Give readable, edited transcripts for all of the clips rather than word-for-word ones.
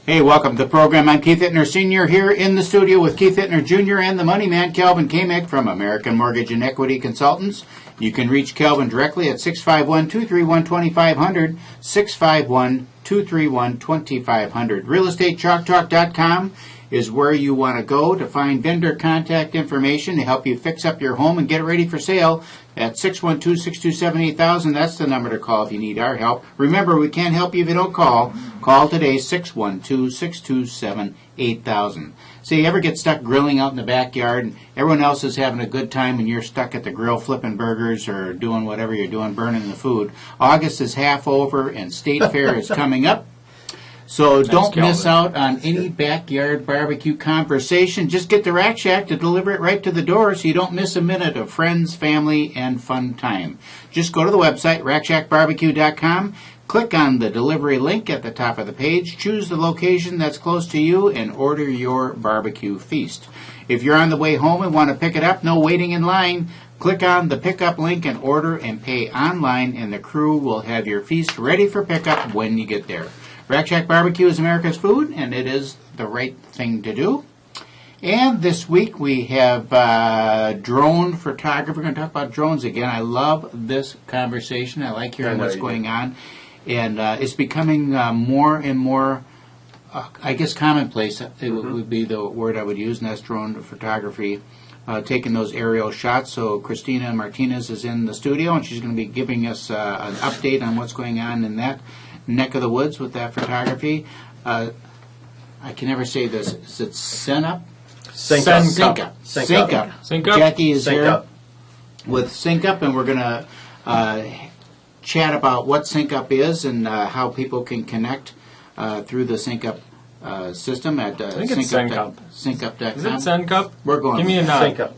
Hey, welcome to the program. I'm Keith Hittner Sr. here in the studio with Keith Hittner Jr. and the money man, Kelvin Kaemingk from American Mortgage and Equity Consultants. You can reach Kelvin directly at 651-231-2500, 651-231-2500. RealEstateChalkTalk.com is where you want to go to find vendor contact information to help you fix up your home and get it ready for sale. At 612-627-8000, that's the number to call if you need our help. Remember, we can't help you if you don't call. Call today, 612-627-8000. So you ever get stuck grilling out in the backyard and everyone else is having a good time and you're stuck at the grill flipping burgers or doing whatever you're doing, burning the food? August is half over and State Fair is coming up. So don't miss out on any backyard barbecue conversation. Just get the Rack Shack to deliver it right to the door so you don't miss a minute of friends, family, and fun time. Just go to the website, rackshackbarbecue.com, click on the delivery link at the top of the page, choose the location that's close to you, and order your barbecue feast. If you're on the way home and want to pick it up, no waiting in line. Click on the pickup link and order and pay online, and the crew will have your feast ready for pickup when you get there. Rack Shack Barbecue is America's food, and it is the right thing to do. And this week we have drone photography. We're going to talk about drones again. I love this conversation. I like hearing what's going on. And it's becoming more and more, I guess, commonplace. It would be the word I would use, and that's drone photography. Taking those aerial shots. So Christina Martinez is in the studio, and she's going to be giving us an update on what's going on in that neck of the woods with that photography. I can never say this. Is it Cencup? Cencup. Jackie is here with Cencup, and we're going to chat about what Cencup is and how people can connect through the Cencup system at I think it's Cencup. Cencup.com. Is it Cencup? We're going. Give me a nod.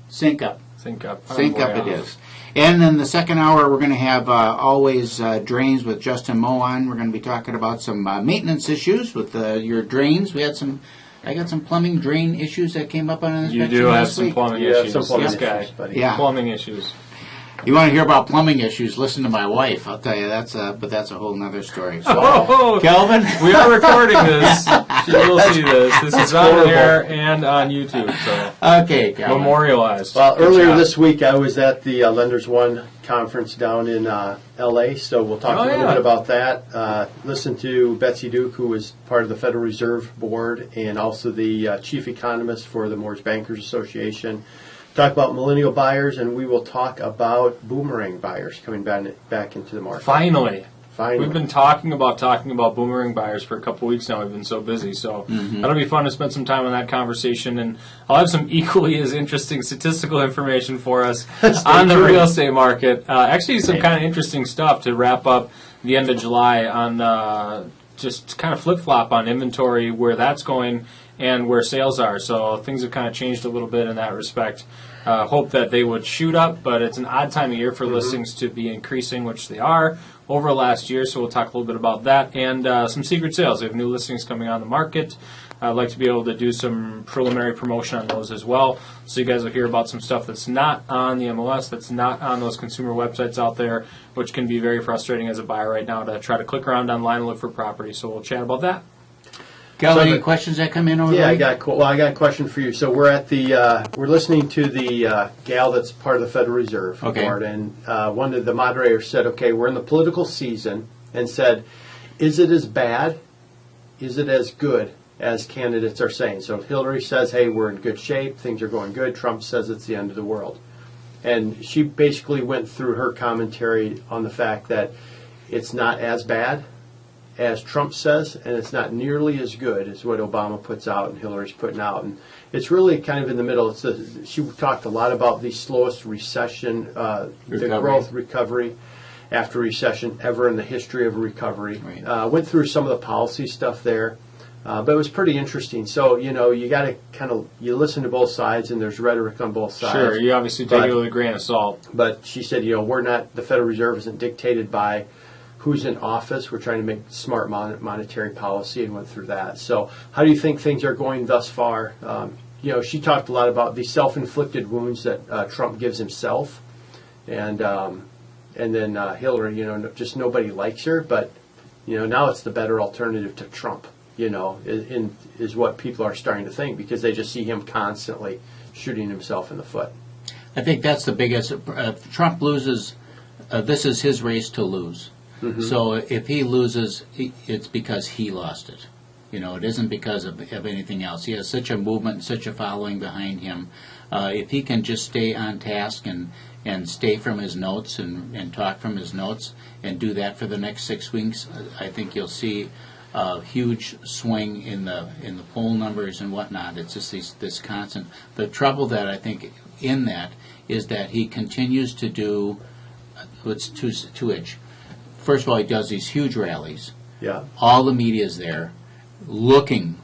Cencup. Cencup It is. And in the second hour, we're going to have always drains with Justin Moe on. We're going to be talking about some maintenance issues with your drains. I got some plumbing drain issues that came up on an inspection. You do have last some week. plumbing issues. This guy. Yeah. Plumbing issues. You want to hear about plumbing issues? Listen to my wife. I'll tell you, that's a whole nother story. So, Kelvin, we are recording this. She will see this. This is on air and on YouTube. So okay, Kelvin. Memorialized. Well, earlier this week I was at the Lenders One conference down in L.A., so we'll talk a little bit about that. Listen to Betsy Duke, who was part of the Federal Reserve Board and also the chief economist for the Mortgage Bankers Association. Talk about millennial buyers, and we will talk about boomerang buyers coming back into the market. Finally. We've been talking about boomerang buyers for a couple weeks now. We've been so busy, so that'll be fun to spend some time on that conversation. And I'll have some equally as interesting statistical information for us on the real estate market. Actually, some kind of interesting stuff to wrap up the end of July on just kind of flip-flop on inventory, where that's going and where sales are. So things have kind of changed a little bit in that respect. Hope that they would shoot up, but it's an odd time of year for listings to be increasing, which they are over last year. So we'll talk a little bit about that and some secret sales. We have new listings coming on the market. I'd like to be able to do some preliminary promotion on those as well. So you guys will hear about some stuff that's not on the MLS, that's not on those consumer websites out there, which can be very frustrating as a buyer right now to try to click around online and look for property. So we'll chat about that. Kelly, any questions that come in over there? I got a question for you. So we're at we're listening to the gal that's part of the Federal Reserve Board, and one of the moderators said, okay, we're in the political season, and said, is it as bad, is it as good as candidates are saying? So Hillary says, hey, we're in good shape, things are going good. Trump says it's the end of the world. And she basically went through her commentary on the fact that it's not as bad as Trump says, and it's not nearly as good as what Obama puts out and Hillary's putting out. And it's really kind of in the middle. She talked a lot about the slowest recession, the growth recovery after recession ever in the history of recovery. Right. Went through some of the policy stuff there, but it was pretty interesting. So, you got to you listen to both sides, and there's rhetoric on both sides. Sure, you obviously take it with a grain of salt. But she said, we're not, the Federal Reserve isn't dictated by who's in office. We're trying to make smart monetary policy, and went through that. So how do you think things are going thus far? She talked a lot about the self-inflicted wounds that Trump gives himself, and then Hillary, just nobody likes her, but now it's the better alternative to Trump. is what people are starting to think, because they just see him constantly shooting himself in the foot. I think that's the biggest. Trump loses. This is his race to lose. Mm-hmm. So if he loses, it's because he lost it. It isn't because of anything else. He has such a movement, such a following behind him. If he can just stay on task and stay from his notes and talk from his notes and do that for the next 6 weeks, I think you'll see a huge swing in the poll numbers and whatnot. It's just this constant. The trouble that I think in that is that he continues to do. It's two-edged. First of all, he does these huge rallies. Yeah. All the media is there, looking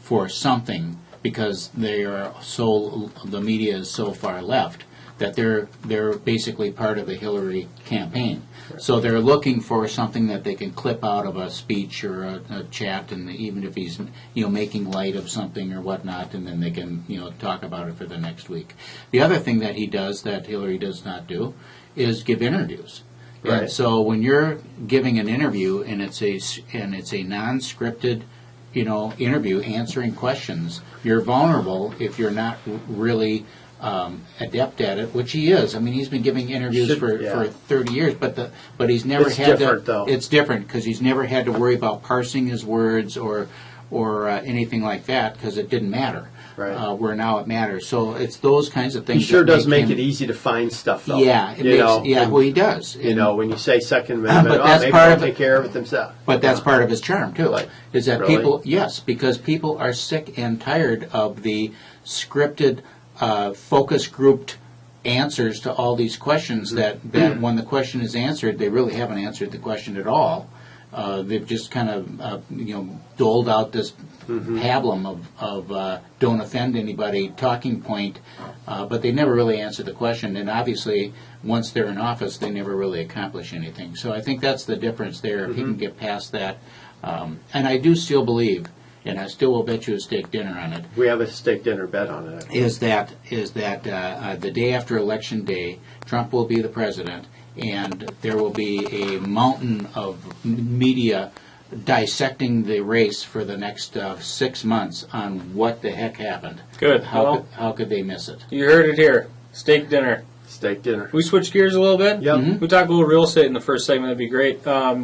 for something, because the media is so far left that they're basically part of the Hillary campaign. Right. So they're looking for something that they can clip out of a speech or a chat, and even if he's making light of something or whatnot, and then they can talk about it for the next week. The other thing that he does that Hillary does not do is give interviews. Right. And so when you're giving an interview and it's a non-scripted interview answering questions, you're vulnerable if you're not really adept at it, which he is. I mean, he's been giving interviews for 30 years, but he's never had different, to. Though. It's different because he's never had to worry about parsing his words or anything like that, because it didn't matter. Right. Where now it matters. So it's those kinds of things. He sure does make him, it easy to find stuff, though. Yeah, well, he does. When you say Second Amendment, maybe they'll take care of it themselves. But that's part of his charm too. Is that really? people? Yes, because people are sick and tired of the scripted, focus grouped answers to all these questions. Mm-hmm. That when the question is answered, they really haven't answered the question at all. They've just kind of doled out this pablum of don't offend anybody talking point, but they never really answer the question. And obviously, once they're in office, they never really accomplish anything. So I think that's the difference there. If he can get past that, and I do still believe, and I still will bet you a steak dinner on it. We have a steak dinner bet on it. Is that the day after Election Day, Trump will be the president, and there will be a mountain of media dissecting the race for the next 6 months on what the heck happened. Good. How could they miss it? You heard it here. Steak dinner. Steak dinner. We switch gears a little bit? Yep. Mm-hmm. We talk a little real estate in the first segment. That'd be great.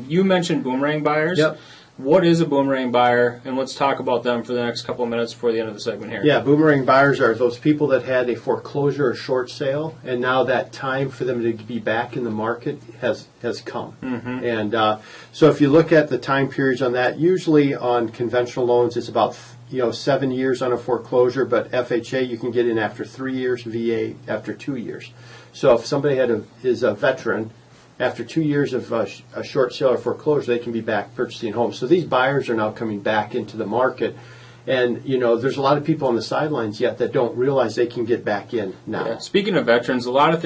You mentioned Boomerang Buyers. Yep. What is a Boomerang Buyer? And let's talk about them for the next couple of minutes before the end of the segment here. Yeah, Boomerang Buyers are those people that had a foreclosure or short sale, and now that time for them to be back in the market has come. Mm-hmm. And so if you look at the time periods on that, usually on conventional loans it's about 7 years on a foreclosure, but FHA you can get in after 3 years, VA after 2 years. So if somebody is a veteran, after 2 years of a short sale or foreclosure, they can be back purchasing homes. So these buyers are now coming back into the market. And, there's a lot of people on the sidelines yet that don't realize they can get back in now. Yeah. Speaking of veterans, a lot of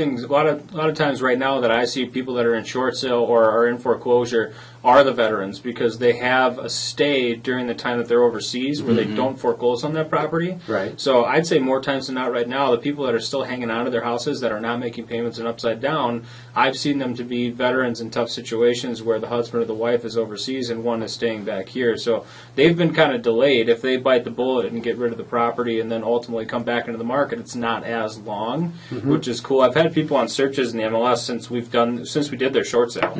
times right now that I see people that are in short sale or are in foreclosure are the veterans, because they have a stay during the time that they're overseas where they don't foreclose on that property. Right. So I'd say more times than not right now, the people that are still hanging out of their houses that are not making payments and upside down, I've seen them to be veterans in tough situations where the husband or the wife is overseas and one is staying back here. So they've been kind of delayed. If they bite the bullet and get rid of the property and then ultimately come back into the market, it's not as long, which is cool. I've had people on searches in the MLS since we did their short sale.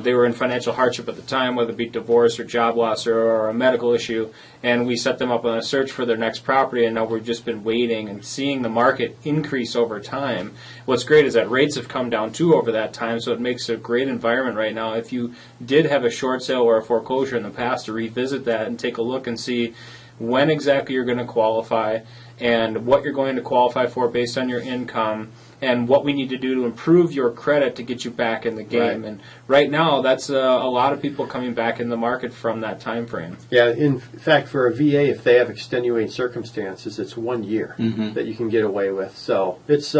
They were in financial hardship at the time, whether it be divorce or job loss or a medical issue, and we set them up on a search for their next property, and now we've just been waiting and seeing the market increase over time. What's great is that rates have come down too over that time, so it makes a great environment right now. If you did have a short sale or a foreclosure in the past, to revisit that and take a look and see when exactly you're going to qualify and what you're going to qualify for based on your income, and what we need to do to improve your credit to get you back in the game. Right. And right now, that's a lot of people coming back in the market from that time frame. Yeah, in fact, for a VA, if they have extenuating circumstances, it's 1 year that you can get away with. So it's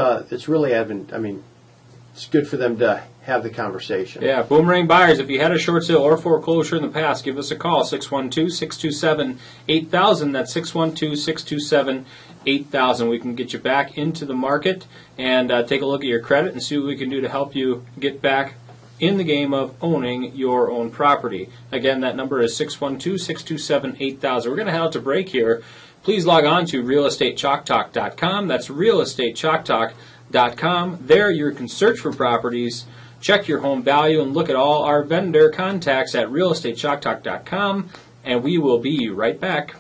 really it's good for them to have the conversation. Yeah, Boomerang Buyers, if you had a short sale or foreclosure in the past, give us a call, 612-627-8000. That's 612-627-8000. We can get you back into the market and take a look at your credit and see what we can do to help you get back in the game of owning your own property. Again, that number is 612-627-8000. We're going to head out to break here. Please log on to realestatechalktalk.com. That's realestatechalktalk.com. There you can search for properties, check your home value, and look at all our vendor contacts at realestatechalktalk.com. And we will be right back.